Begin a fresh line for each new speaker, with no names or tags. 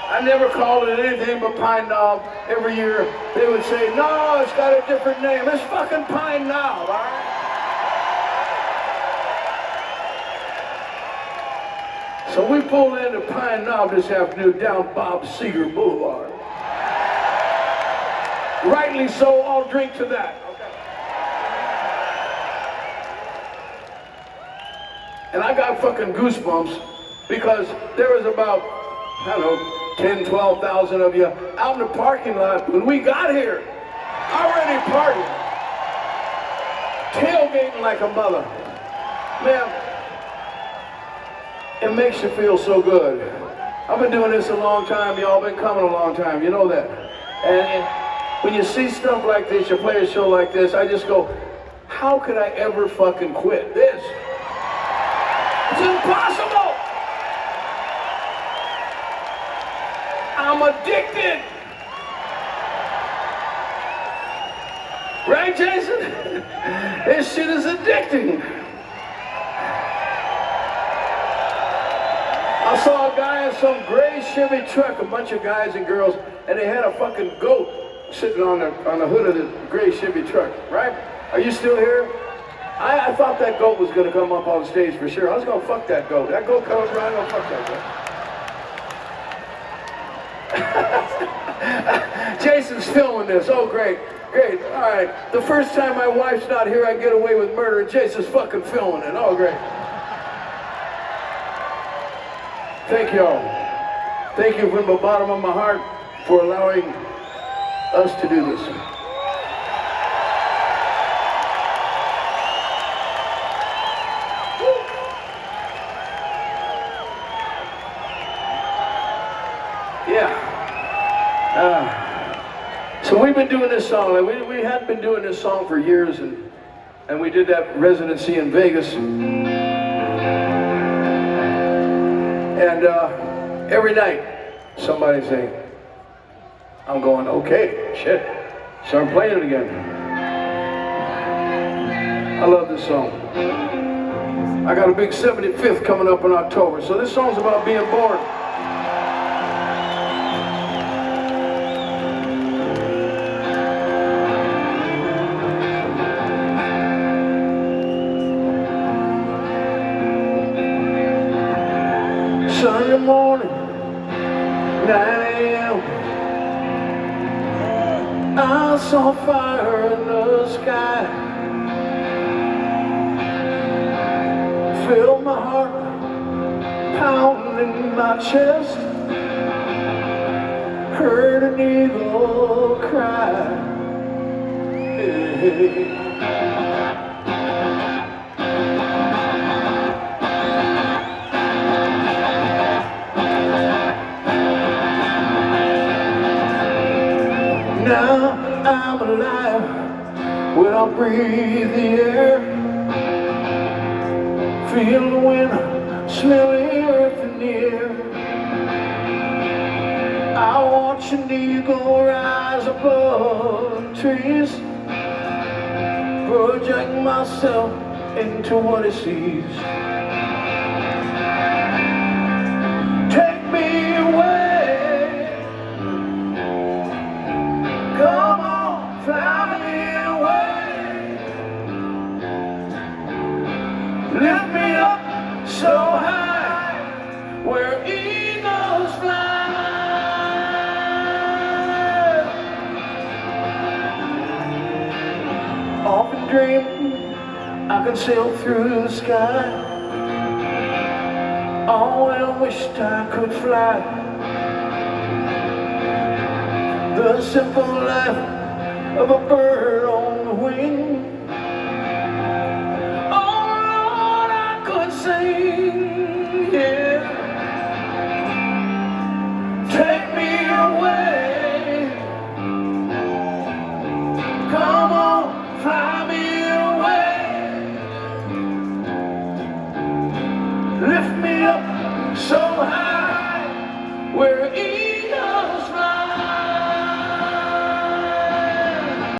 I never called it anything but Pine Knob. Every year they would say, no, it's got a different name. It's fucking Pine Knob, all right? So we pulled into Pine Knob this afternoon down Bob Seger Boulevard. Rightly so, I'll drink to that. Okay. And I got fucking goosebumps because there was about, I don't know, 10, 12,000 of you out in the parking lot when we got here. Already partying. Tailgating like a mother. Man, it makes you feel so good. I've been doing this a long time. Y'all been coming a long time. You know that. And when you see stuff like this, you play a show like this, I just go, how could I ever fucking quit this? It's impossible. I'm addicted. Right, Jason? This shit is addicting. I saw a guy in some gray Chevy truck, a bunch of guys and girls, and they had a fucking goat sitting on the hood of the gray Chevy truck, right? Are you still here? I thought that goat was gonna come up on stage for sure. I was gonna fuck that goat. That goat comes around, I'm gonna fuck that goat. Jason's filming this. Oh, great, great. All right. The first time my wife's not here, I get away with murder, and Jason's fucking filming it. Oh, great. Thank y'all. Thank you from the bottom of my heart for allowing us to do this. Yeah. So we've been doing this song. Like we had been doing this song for years, and we did that residency in Vegas. And every night, somebody say, I'm going, okay, shit, start playing it again. I love this song. I got a big 75th coming up in October, so this song's about being born. Sunday morning, 9 a.m. I saw fire in the sky. Felt my heart pounding in my chest. Heard an eagle cry. Hey. Now I'm alive when I breathe the air. Feel the wind, smell the earth in the air. I watch an eagle rise above the trees, project myself into what he sees. Take me away. Come on, fly me away. Lift me up so high, where eagles fly. Often dreaming I could sail through the sky. Oh, I wished I could fly. The simple life of a bird on the wing. Oh Lord, I could sing, yeah.